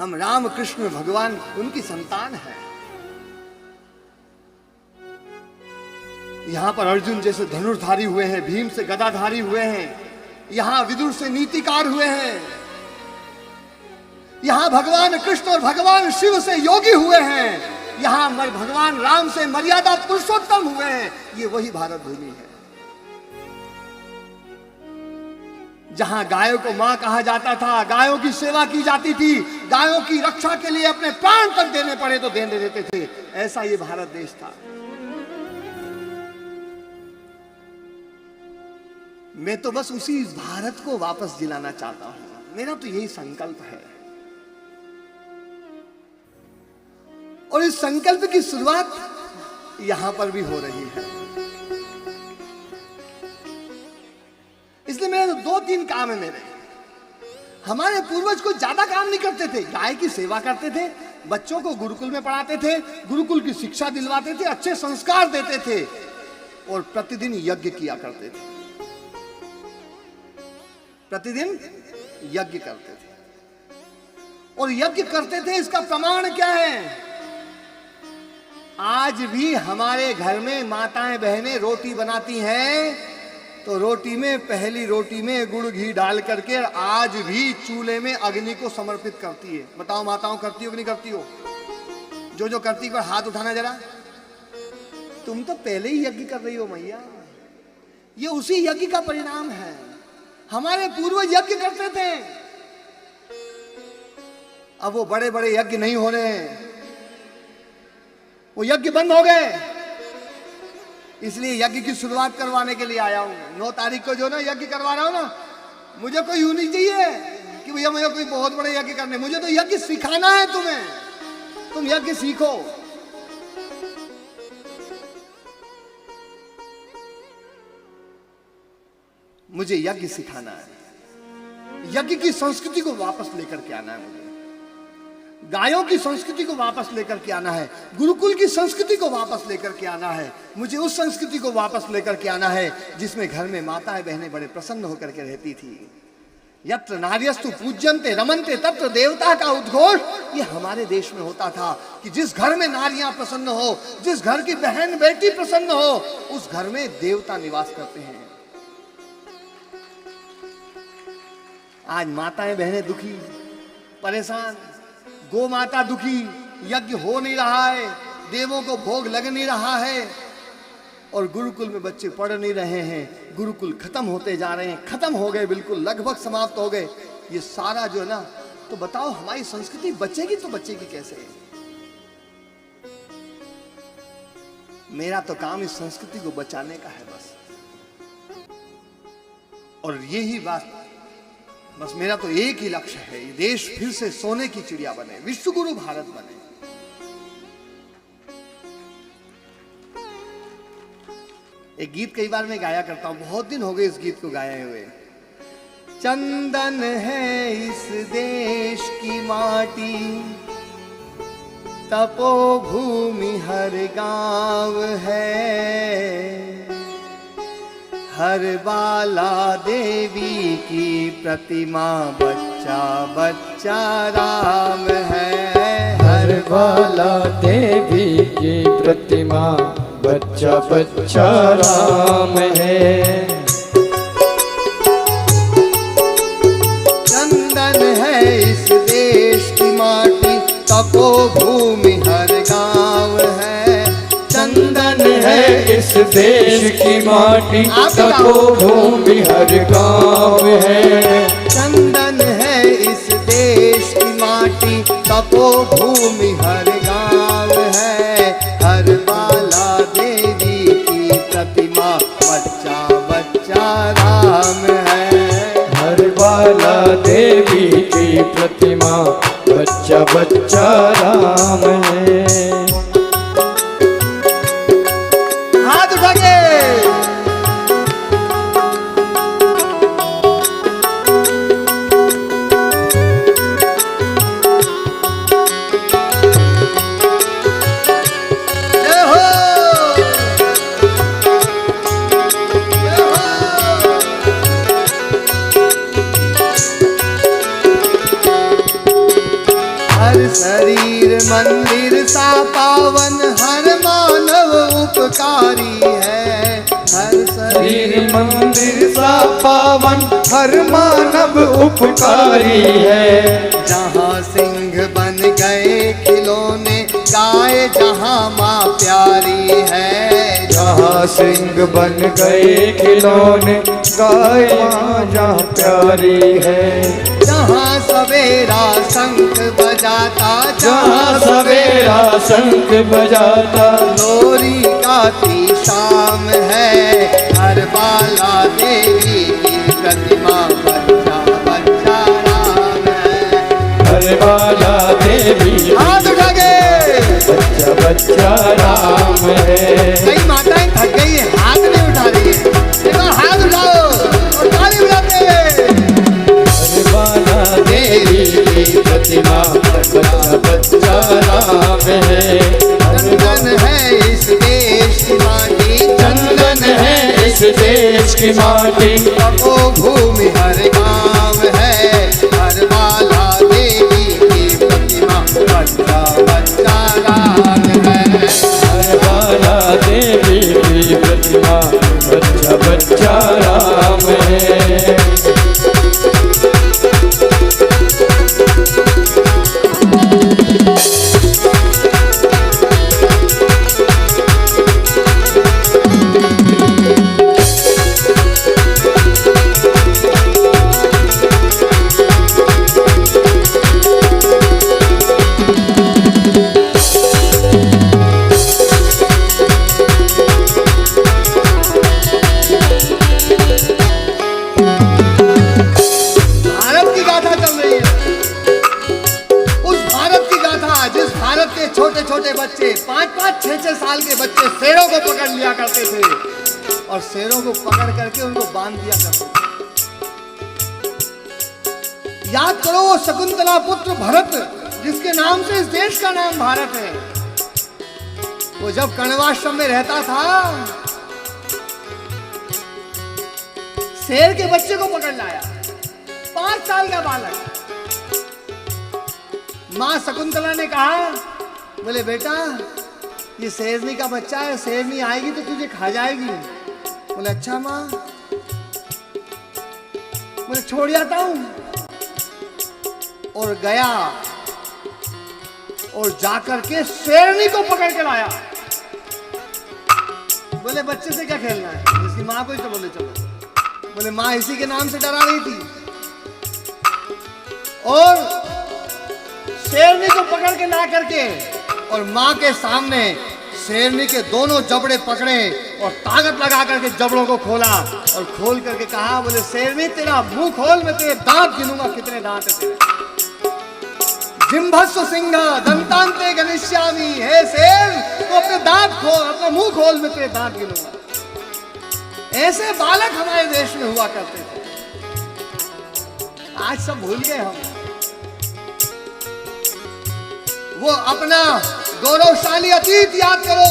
हम राम कृष्ण भगवान उनकी संतान है। यहां पर अर्जुन जैसे धनुर्धारी हुए हैं, भीम से गदाधारी हुए हैं, यहां विदुर से नीतिकार हुए हैं, यहां भगवान कृष्ण और भगवान शिव से योगी हुए हैं, यहां भगवान राम से मर्यादा पुरुषोत्तम हुए हैं। ये वही भारत भूमि है जहां गायों को मां कहा जाता था, गायों की सेवा की जाती थी, गायों की रक्षा के लिए अपने प्राण तक देने पड़े तो देने देते थे। ऐसा ये भारत देश था। मैं तो बस उसी भारत को वापस दिलाना चाहता हूं। मेरा तो यही संकल्प है और इस संकल्प की शुरुआत यहां पर भी हो रही है। इसलिए मेरे 2-3 काम है मेरे। हमारे पूर्वज को ज्यादा काम नहीं करते थे, गाय की सेवा करते थे, बच्चों को गुरुकुल में पढ़ाते थे, गुरुकुल की शिक्षा दिलवाते थे, अच्छे संस्कार देते थे और प्रतिदिन यज्ञ किया करते थे। प्रतिदिन यज्ञ करते थे और यज्ञ करते थे। इसका प्रमाण क्या है? आज भी हमारे घर में माताएं बहनें रोटी बनाती हैं तो रोटी में, पहली रोटी में गुड़ घी डाल करके आज भी चूल्हे में अग्नि को समर्पित करती है। बताओ माताओं, करती हो कि नहीं करती हो? जो करती पर हाथ उठाना जरा। तुम तो पहले ही यज्ञ कर रही हो मैया। ये उसी यज्ञ का परिणाम है। हमारे पूर्वज यज्ञ करते थे, अब वो बड़े बड़े यज्ञ नहीं हो रहे हैं, वो यज्ञ बंद हो गए। इसलिए यज्ञ की शुरुआत करवाने के लिए आया हूं। 9 तारीख को जो ना यज्ञ करवा रहा हूं ना, मुझे कोई यूं नहीं चाहिए कि भैया मुझे कोई बहुत बड़े यज्ञ करने। मुझे तो यज्ञ सिखाना है तुम्हें। तुम यज्ञ सीखो। मुझे यज्ञ सिखाना है। यज्ञ की संस्कृति को वापस लेकर के आना है। मुझे गायों की संस्कृति को वापस लेकर के आना है। गुरुकुल की संस्कृति को वापस लेकर के आना है। मुझे उस संस्कृति को वापस लेकर के आना है जिसमें घर में माताएं बहनें बड़े प्रसन्न होकर के रहती थी। यत्र नार्यस्तु पूज्यन्ते रमन्ते तत्र देवता का उद्घोष ये हमारे देश में होता था कि जिस घर में नारियां प्रसन्न हो, जिस घर की बहन बेटी प्रसन्न हो, उस घर में देवता निवास करते हैं। आज माताएं बहनें दुखी, परेशान, गो माता दुखी, यज्ञ हो नहीं रहा है, देवों को भोग लग नहीं रहा है और गुरुकुल में बच्चे पढ़ नहीं रहे हैं। गुरुकुल खत्म होते जा रहे हैं, खत्म हो गए, बिल्कुल लगभग समाप्त हो गए। ये सारा जो है ना, तो बताओ हमारी संस्कृति बचेगी तो बचेगी कैसे? मेरा तो काम इस संस्कृति को बचाने का है बस। और यही बात, बस मेरा तो एक ही लक्ष्य है, ये देश फिर से सोने की चिड़िया बने, विश्व गुरु भारत बने। एक गीत कई बार मैं गाया करता हूं, बहुत दिन हो गए इस गीत को गाए हुए। चंदन है इस देश की माटी, तपोभूमि हर गांव है, हर बाला देवी की प्रतिमा बच्चा बच्चा राम है। हर बाला देवी की प्रतिमा बच्चा बच्चा राम है। चंदन है इस देश की माटी, तपोभूमि हर गांव है। चंदन है इस देश की माटी, तपोभूमि हर गांव है। चंदन है इस देश की माटी, तपोभूमि हर गांव है। हर बाला देवी की प्रतिमा बच्चा बच्चा राम है। हर बाला देवी की प्रतिमा बच्चा बच्चा राम है। हाथ उठा के हर शरीर मंदिर सा पावन, हर मानव उपकारी है। हर शरीर मंदिर सा पावन, हर मानव उपकारी है। जहाँ सिंह बन गए खिलौने, गाय जहाँ माँ प्यारी है। जहाँ सिंह बन गए खिलौने, गाय माँ जहाँ प्यारी है। जहाँ सवेरा शंख बजाता, जहाँ सवेरा शंख बजाता, लोरी गाती शाम है। हर बाला देवी की प्रतिमा, बच्चा बच्चा राम है। हर बाला देवी हाथ उठा के बच्चा बच्चा राम है। कई माताएं थक गई है, हाथ नहीं उठा रही है। एक बार हाथ उठाओ और ताली बजाते हर बाला देवी की प्रतिमा, बच्चा बच्चा राम है। चंदन है इस देश की माटी, चंदन है इस देश की माटी, तपो भूमि हर गाँव है। हर बाला देवी की प्रतिमा, बच्चा बच्चा राम है। हर बाला देवी की प्रतिमा, बच्चा बच्चा राम है। छोटे छोटे बच्चे 5-5, 6-6 साल के बच्चे शेरों को पकड़ लिया करते थे और शेरों को पकड़ करके उनको बांध दिया करते थे। याद करो वो शकुंतला पुत्र भरत, जिसके नाम से इस देश का नाम भारत है। वो जब कण्वाश्रम में रहता था, शेर के बच्चे को पकड़ लाया, 5 साल का बालक। मां शकुंतला ने कहा, बोले बेटा ये शेरनी का बच्चा है, शेरनी आएगी तो तुझे खा जाएगी। बोले अच्छा माँ। बोले छोड़ जाता हूं। और गया और जाकर के शेरनी को पकड़ के लाया। बोले बच्चे से क्या खेलना है, इसकी माँ को ही तो बोले चलो। बोले माँ इसी के नाम से डरा रही थी। और शेरनी को पकड़ के ला करके और माँ के सामने शेरनी के दोनों जबड़े पकड़े और ताकत लगा करके जबड़ों को खोला और खोल करके कहा, बोले शेरनी तेरा मुंह खोल, मैं तेरे दांत गिनूंगा कितने दांत है तेरे। जिम्भस्व सिंह दंतांते गनिष्यामि, हे शेर तो अपने दांत खोल, अपना मुंह खोल, मैं तेरे दांत गिनूंगा। ऐसे बालक हमारे देश में हुआ करते थे। आज सब भूल गए हम। वो अपना गौरवशाली अतीत याद करो,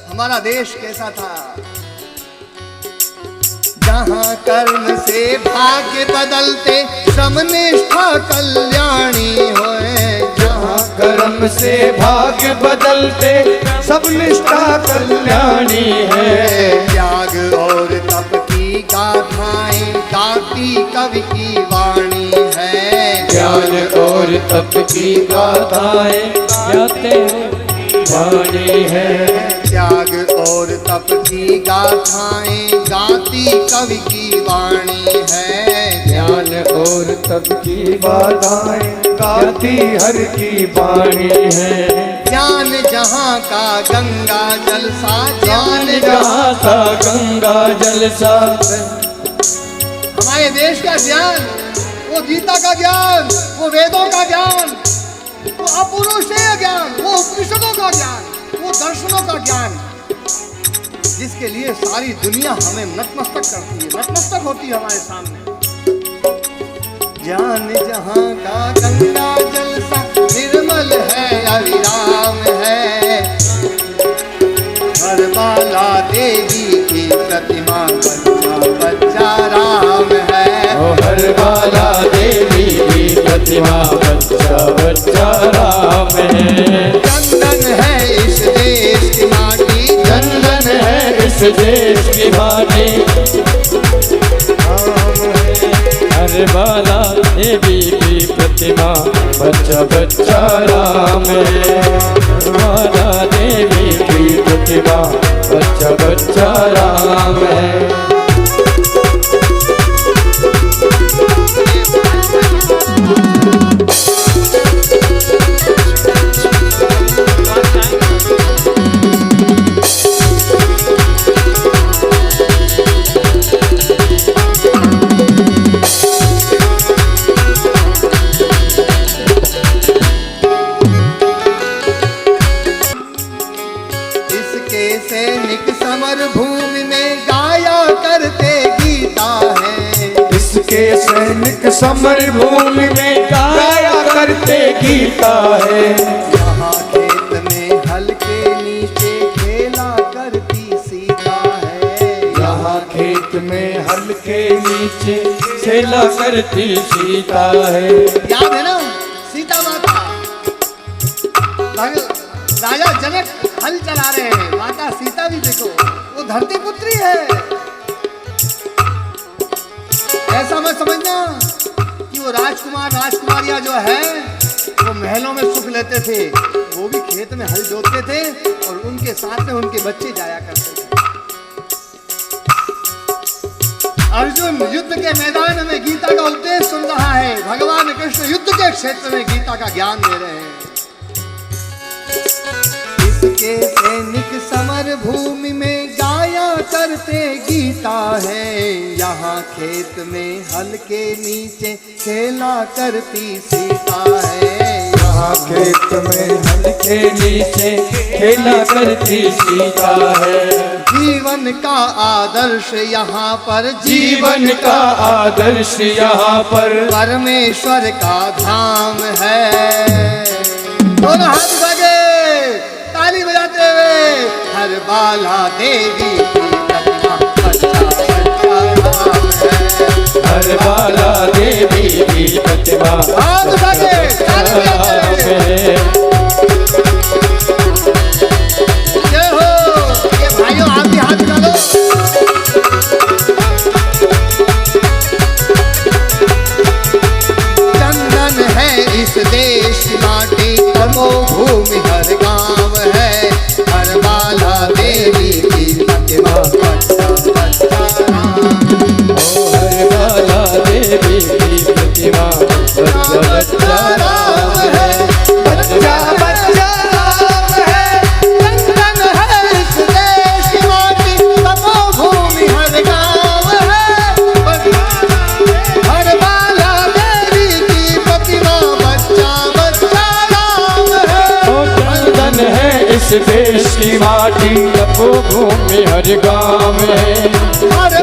हमारा देश कैसा था। जहाँ कर्म से भाग्य बदलते, श्रम निष्ठा कल्याणी होए। जहाँ कर्म से भाग्य बदलते, सब निष्ठा कल्याणी है। त्याग और तप की गाथाएं गाती कवि की वाणी है। ज्ञान और तप की गाथाएं गाते वाणी है। त्याग और तप की गाथाएं गाती कवि की वाणी है। ज्ञान और तप की गाथाएं गाती हर की वाणी है। ज्ञान जहाँ का गंगा जल सा, ज्ञान जहाँ का गंगा जल सा। हमारे देश का ज्ञान, वो गीता का ज्ञान, वो वेदों का ज्ञान, वो अपौरुषेय ज्ञान, वो उपनिषदों का ज्ञान, वो दर्शनों का ज्ञान, जिसके लिए सारी दुनिया हमें नतमस्तक करती है, नतमस्तक होती है हमारे सामने। ज्ञान जहाँ का गंगा जल सा, निर्मल है अविराम है। हर बाला देवी की प्रतिमा, बच्चा बच्चा राम है। हर बाला देवी की प्रतिमा, बच्चा बच्चा देश की माटी हर बाला देवी की प्रतिमा बच्चा बच्चा राम है। बाला देवी की प्रतिमा बच्चा बच्चा राम है। सैनिक समर भूमि में गाया करते गीता है। इसके सैनिक समर भूमि में गाया करते गीता है। यहाँ खेत में हल के नीचे खेला करती सीता है। यहाँ खेत में हल के नीचे खेला करती सीता है। याद है ना सीता माता? राजा जनक हल चला रहे हैं, माता सीता भी देखो वो धरती पुत्री है। ऐसा मत समझना कि वो राजकुमार राजकुमारियां जो है वो महलों में सुख लेते थे, वो भी खेत में हल जोतते थे और उनके साथ में उनके बच्चे जाया करते थे। अर्जुन युद्ध के मैदान में गीता का उपदेश सुन रहा है। भगवान कृष्ण युद्ध के क्षेत्र में गीता का ज्ञान दे रहे हैं। इसके सैनिक समर भूमि में गाया करते गीता है। यहाँ खेत में हल के नीचे खेला करती सीता है। यहाँ खेत में हल के नीचे खेला करती सीता है। जीवन का आदर्श यहाँ पर, जीवन का आदर्श यहाँ पर परमेश्वर का धाम है। दोनों हाथ उठाके ताली बजाते हुए हर बाला देवी की प्रतिमा बच्चा बच्चा राम है। हर बाला देवी की प्रतिमा हाथ उठाके ताली बजाते हुए जय हो। ये भाइयों आप भी हाथ उठा लो। चंदन है इस देश की माटी, तमो भूमि हर गांव है। हर बाला देवी की प्रतिमा बच्चा बच्चा राम। हर बाला देवी की प्रतिमा बच्चा बच्चा राम है। बच्चा बच्चा राम है। चंदन है इस देश की माटी, तमो भूमि हर गांव है। हर बाला देवी की प्रतिमा बच्चा बच्चा राम है। चंदन है इस देश की माटी, तपो भूमि हर गाँव में। हर